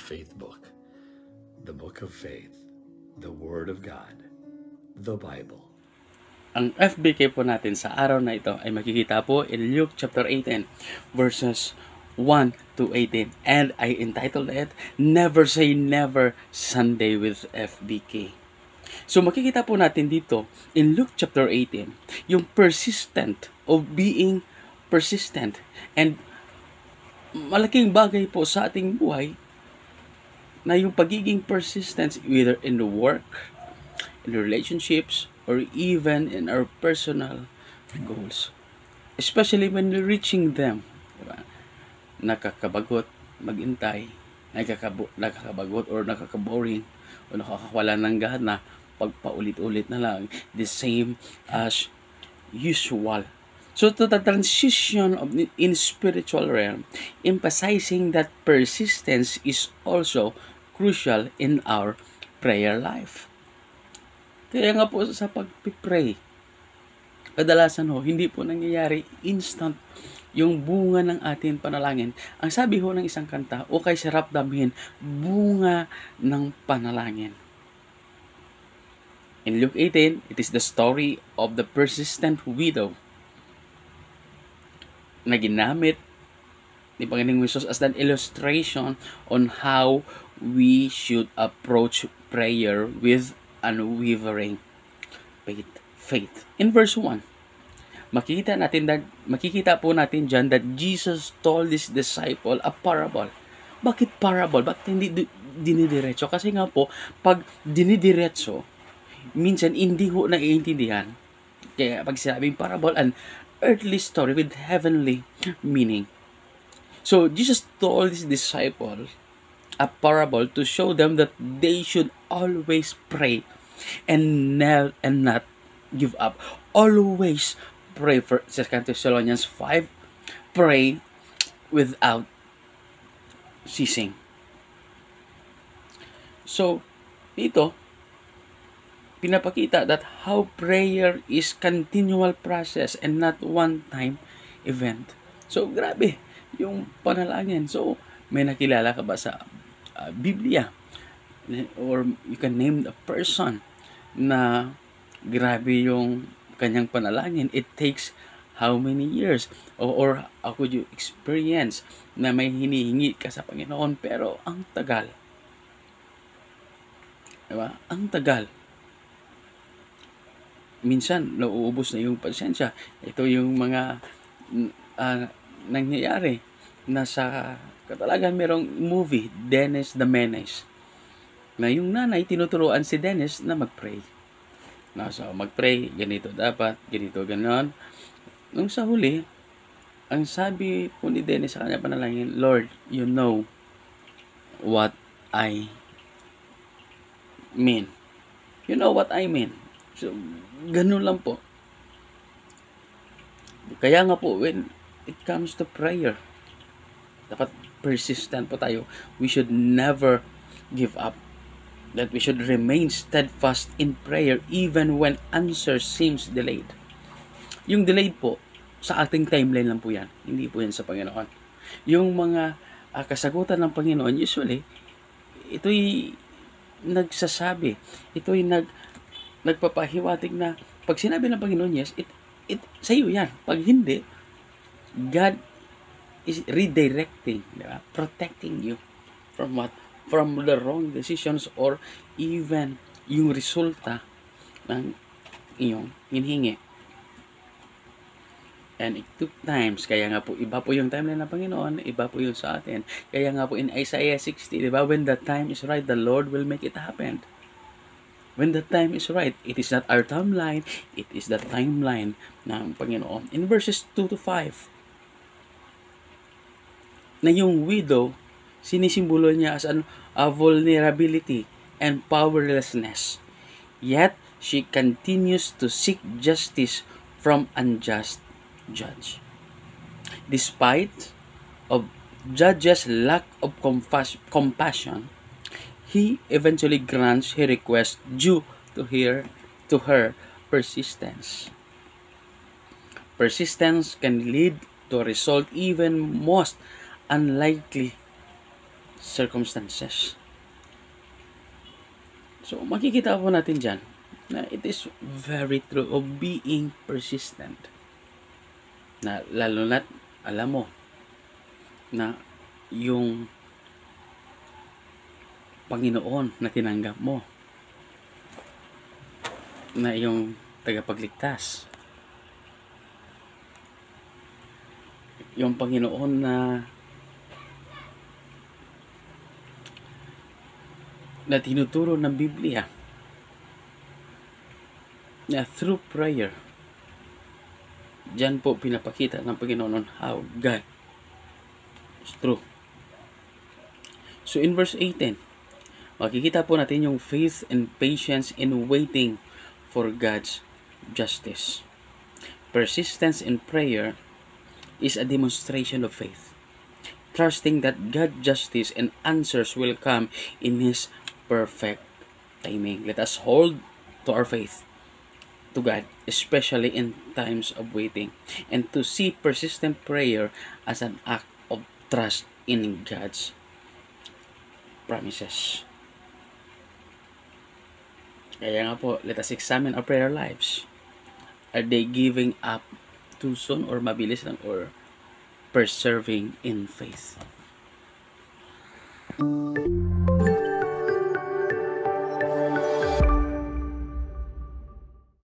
faith book, the book of faith, the Word of God, the Bible. Ang FBK po natin sa araw na ito ay makikita po in Luke chapter 18 verses 1 to 18. And I entitled it, Never Say Never Sunday with FBK. So makikita po natin dito in Luke chapter 18 yung persistent of being persistent. And malaking bagay po sa ating buhay na yung pagiging persistence either in the work, in the relationships, or even in our personal goals. Especially when we're reaching them. Diba? Nakakabagot, magintay, nakakabagot or nakakaboring, o nakakawala ng gana, pagpaulit-ulit na lang, the same as usual. So to the transition of in spiritual realm, emphasizing that persistence is also crucial in our prayer life. Kaya nga po sa pag-pray, kadalasan hindi po nangyayari instant yung bunga ng ating panalangin. Ang sabi ng isang kanta, o kay sarap damihin, bunga ng panalangin. In Luke 18, it is the story of the persistent widow na ginamit ni Panginoong Hesus as an illustration on how we should approach prayer with unwavering faith. In verse 1, makikita po natin dyan that Jesus told his disciple a parable. Bakit parable? Bakit hindi dinidiretso? Kasi nga po, pag dinidiretso, minsan hindi ho naiintindihan. Kaya pag sinabing parable, an earthly story with heavenly meaning. So, Jesus told his disciples a parable to show them that they should always pray and not give up. Always pray. For 2 Thessalonians 5, pray without ceasing. So, dito, pinapakita that how prayer is continual process and not one-time event. So, grabe yung panalangin. So, may nakilala ka ba sa Biblia? Or you can name a person na grabe yung kanyang panalangin. It takes how many years? Or how could you experience na may hinihingi ka sa Panginoon pero ang tagal. Diba? Ang tagal. Minsan, nauubos na yung pasensya. Ito yung mga nangyayari na sa katalagan merong movie, Dennis the Menace. Na yung nanay, tinuturuan si Dennis na mag-pray. So, mag-pray, ganito dapat, ganito, ganon. Nung sa huli, ang sabi po ni Dennis sa kanya panalangin, Lord, you know what I mean. You know what I mean. So, ganun lang po. Kaya nga po, when it comes to prayer, dapat persistent po tayo. We should never give up. That we should remain steadfast in prayer even when answer seems delayed. Yung delayed po, sa ating timeline lang po yan. Hindi po yan sa Panginoon. Yung mga kasagutan ng Panginoon, usually, ito'y nagsasabi. Ito'y nagpapahiwatig na pag sinabi ng Panginoon, yes, it sa iyo yan. Pag hindi, God is redirecting, diba? Protecting you from what? From the wrong decisions or even yung resulta ng iyong hinihingi. And it took times. Kaya nga po, iba po yung timeline ng Panginoon, iba po yung sa atin. Kaya nga po in Isaiah 60, diba? When the time is right, the Lord will make it happen. When the time is right, it is not our timeline, it is the timeline ng Panginoon. In verses 2 to 5, na yung widow, sinisimbolo niya as a vulnerability and powerlessness. Yet, she continues to seek justice from unjust judge. Despite of judge's lack of compassion, he eventually grants her request due to her persistence. Persistence can lead to a result even most unlikely circumstances. So, makikita po natin dyan na it is very true of being persistent. Na lalo na't alam mo na yung Panginoon na tinanggap mo, na yung tagapagligtas, yung Panginoon na tinuturo ng Biblia, na through prayer, diyan po pinapakita ng Panginoon how God is true. So in verse 18, makikita po natin yung faith and patience in waiting for God's justice. Persistence in prayer is a demonstration of faith, trusting that God's justice and answers will come in His perfect timing. Let us hold to our faith to God, especially in times of waiting, and to see persistent prayer as an act of trust in God's promises. Kaya nga po, let us examine our prayer lives. Are they giving up too soon or mabilis lang, or persevering in faith?